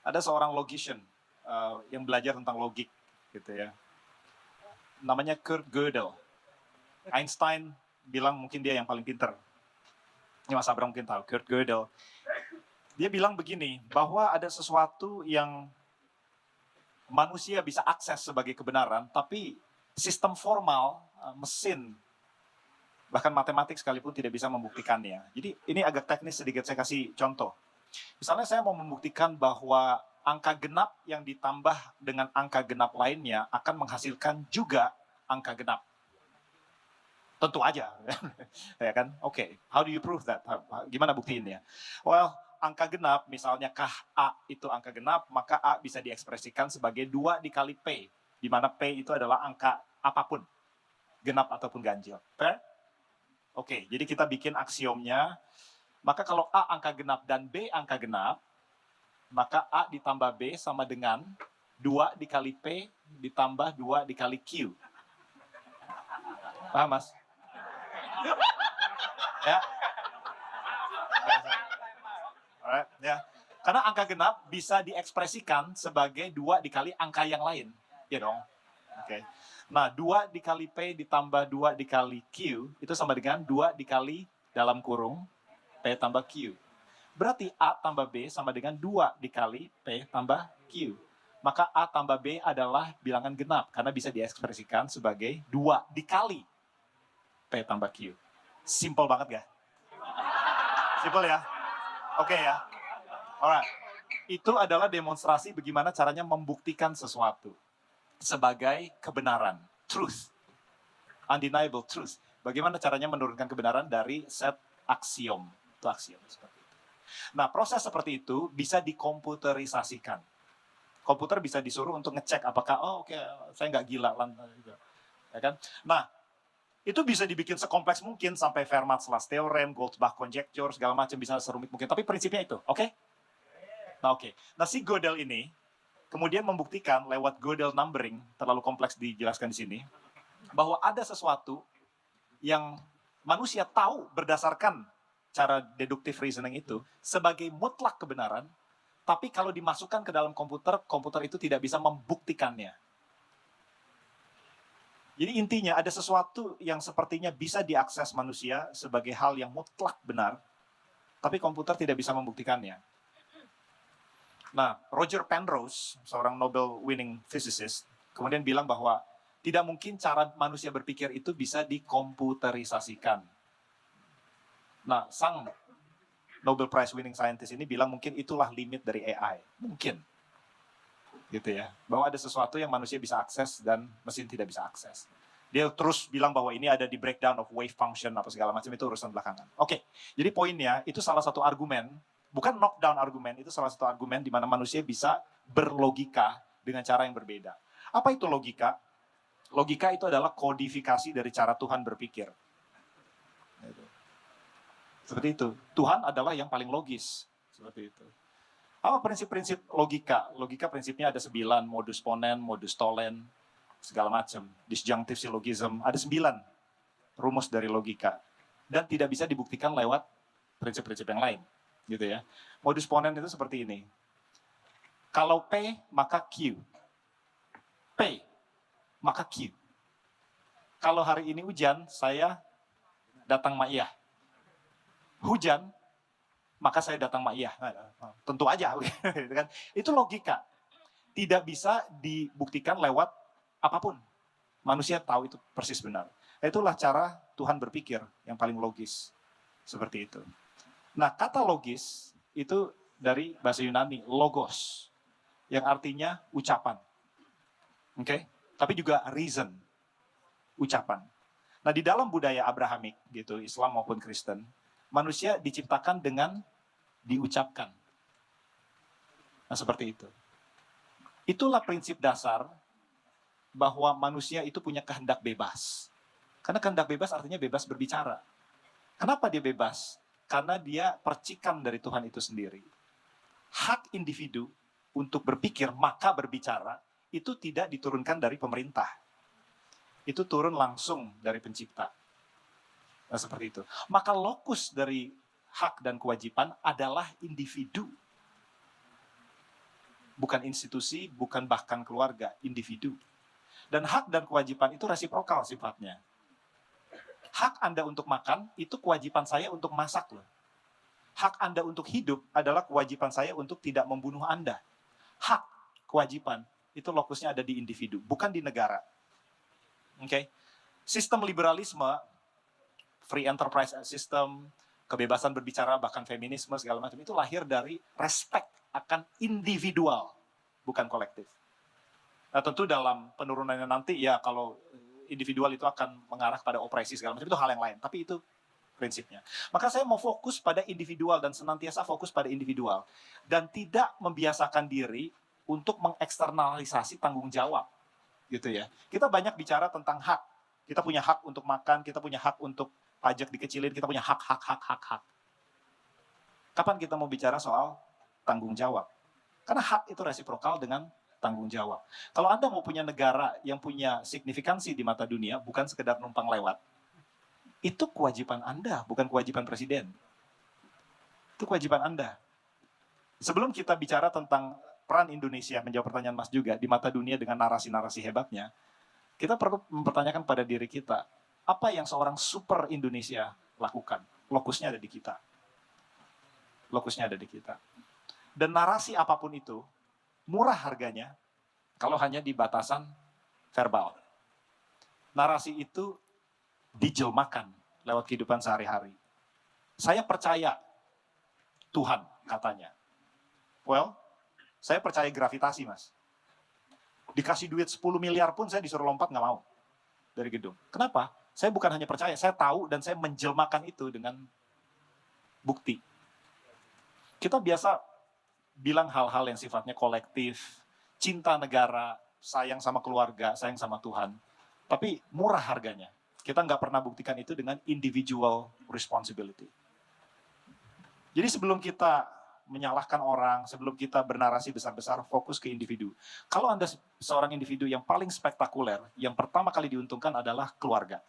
Ada seorang logician yang belajar tentang logik, gitu ya. Namanya Kurt Gödel. Einstein bilang mungkin dia yang paling pinter. Ini Mas Abram mungkin tahu, Kurt Gödel. Dia bilang begini, bahwa ada sesuatu yang manusia bisa akses sebagai kebenaran, tapi sistem formal, mesin, bahkan matematik sekalipun tidak bisa membuktikannya. Jadi ini agak teknis sedikit, saya kasih contoh. Misalnya saya mau membuktikan bahwa angka genap yang ditambah dengan angka genap lainnya akan menghasilkan juga angka genap. Tentu aja, ya kan? Oke, how do you prove that? Gimana buktiinnya? Well, angka genap, misalnya kah A itu angka genap, maka A bisa diekspresikan sebagai 2 dikali P, di mana P itu adalah angka apapun, genap ataupun ganjil. Fair? Oke, jadi kita bikin aksiomnya, maka kalau A angka genap dan B angka genap, maka A ditambah B sama dengan 2 dikali P ditambah 2 dikali Q. Paham, Mas? Ya. Alright, ya. Karena angka genap bisa diekspresikan sebagai 2 dikali angka yang lain. Ya dong. Oke. Nah, 2 dikali P ditambah 2 dikali Q, itu sama dengan 2 dikali dalam kurung P tambah Q. Berarti A tambah B sama dengan 2 dikali P tambah Q. Maka A tambah B adalah bilangan genap, karena bisa diekspresikan sebagai 2 dikali P tambah Q. Simple banget gak? Simple ya? Oke ya? Alright. Itu adalah demonstrasi bagaimana caranya membuktikan sesuatu sebagai kebenaran. Truth. Undeniable truth. Bagaimana caranya menurunkan kebenaran dari set aksiom. Itu aksiom seperti itu. Nah, proses seperti itu bisa dikomputerisasikan. Komputer bisa disuruh untuk ngecek apakah, oh oke, saya nggak gila. Ya kan? Nah, itu bisa dibikin sekompleks mungkin sampai Fermat's last theorem, Goldbach conjecture, segala macam bisa serumit mungkin. Tapi prinsipnya itu, oke? Nah, oke. Nah, si Gödel ini kemudian membuktikan lewat Gödel numbering, terlalu kompleks dijelaskan di sini, bahwa ada sesuatu yang manusia tahu berdasarkan cara deductive reasoning itu sebagai mutlak kebenaran, tapi kalau dimasukkan ke dalam komputer, komputer itu tidak bisa membuktikannya. Jadi intinya ada sesuatu yang sepertinya bisa diakses manusia sebagai hal yang mutlak benar, tapi komputer tidak bisa membuktikannya. Nah, Roger Penrose, seorang Nobel winning physicist, kemudian bilang bahwa tidak mungkin cara manusia berpikir itu bisa dikomputerisasikan. Nah, sang Nobel Prize winning scientist ini bilang mungkin itulah limit dari AI. Mungkin. Gitu ya. Bahwa ada sesuatu yang manusia bisa akses dan mesin tidak bisa akses. Dia terus bilang bahwa ini ada di breakdown of wave function apa segala macam, itu urusan belakangan. Oke, jadi poinnya itu salah satu argumen, bukan knockdown argumen, itu salah satu argumen di mana manusia bisa berlogika dengan cara yang berbeda. Apa itu logika? Logika itu adalah kodifikasi dari cara Tuhan berpikir. Seperti itu. Tuhan adalah yang paling logis. Seperti itu. Apa prinsip-prinsip logika? Logika prinsipnya ada 9, modus ponen, modus tolen, segala macam. Disjunctive syllogism, ada 9 rumus dari logika. Dan tidak bisa dibuktikan lewat prinsip-prinsip yang lain. Gitu ya. Modus ponen itu seperti ini. Kalau P, maka Q. P, maka Q. Kalau hari ini hujan, saya datang ma'iyah. Hujan, maka saya datang ma'iyah. Tentu aja. Itu logika. Tidak bisa dibuktikan lewat apapun. Manusia tahu itu persis benar. Itulah cara Tuhan berpikir yang paling logis. Seperti itu. Nah, kata logis itu dari bahasa Yunani, logos. Yang artinya ucapan. Oke? Tapi juga reason. Ucapan. Nah, di dalam budaya Abrahamik, gitu, Islam maupun Kristen, manusia diciptakan dengan diucapkan. Nah, seperti itu. Itulah prinsip dasar bahwa manusia itu punya kehendak bebas. Karena kehendak bebas artinya bebas berbicara. Kenapa dia bebas? Karena dia percikan dari Tuhan itu sendiri. Hak individu untuk berpikir maka berbicara itu tidak diturunkan dari pemerintah. Itu turun langsung dari pencipta. Nah, seperti itu. Maka lokus dari hak dan kewajiban adalah individu. bukan institusi, bukan bahkan keluarga, individu. Dan hak dan kewajiban itu resiprokal sifatnya. Hak Anda untuk makan, itu kewajiban saya untuk masak loh. Hak Anda untuk hidup adalah kewajiban saya untuk tidak membunuh Anda. Hak, kewajiban, itu lokusnya ada di individu, bukan di negara. Oke? Sistem liberalisme, free enterprise system, kebebasan berbicara, bahkan feminisme, segala macam, itu lahir dari respect akan individual, bukan kolektif. Nah tentu dalam penurunannya nanti ya kalau individual itu akan mengarah pada opresi segala macam, itu hal yang lain. Tapi itu prinsipnya. Maka saya mau fokus pada individual dan senantiasa fokus pada individual. Dan tidak membiasakan diri untuk mengeksternalisasi tanggung jawab. Gitu ya. Kita banyak bicara tentang hak. Kita punya hak untuk makan, kita punya hak untuk pajak dikecilin, kita punya hak. Kapan kita mau bicara soal tanggung jawab? Karena hak itu resiprokal dengan tanggung jawab. Kalau Anda mau punya negara yang punya signifikansi di mata dunia, bukan sekedar numpang lewat, itu kewajiban Anda, bukan kewajiban presiden. Itu kewajiban Anda. Sebelum kita bicara tentang peran Indonesia, menjawab pertanyaan Mas juga, di mata dunia dengan narasi-narasi hebatnya, kita perlu mempertanyakan pada diri kita, apa yang seorang super Indonesia lakukan? Lokusnya ada di kita. Lokusnya ada di kita. Dan narasi apapun itu, murah harganya kalau hanya di batasan verbal. Narasi itu dijelmakan lewat kehidupan sehari-hari. Saya percaya Tuhan, katanya. Well, saya percaya gravitasi, Mas. Dikasih duit 10 miliar pun saya disuruh lompat nggak mau dari gedung. Kenapa? Saya bukan hanya percaya, saya tahu dan saya menjelmakan itu dengan bukti. Kita biasa bilang hal-hal yang sifatnya kolektif, cinta negara, sayang sama keluarga, sayang sama Tuhan. Tapi murah harganya. Kita nggak pernah buktikan itu dengan individual responsibility. Jadi sebelum kita menyalahkan orang, sebelum kita bernarasi besar-besar, fokus ke individu. Kalau Anda seorang individu yang paling spektakuler, yang pertama kali diuntungkan adalah keluarga.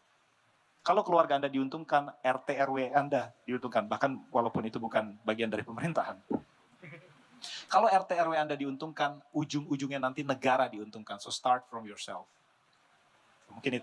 Kalau keluarga Anda diuntungkan, RT RW Anda diuntungkan, bahkan walaupun itu bukan bagian dari pemerintahan. Kalau RT RW Anda diuntungkan, ujung-ujungnya nanti negara diuntungkan. So start from yourself. Mungkin itu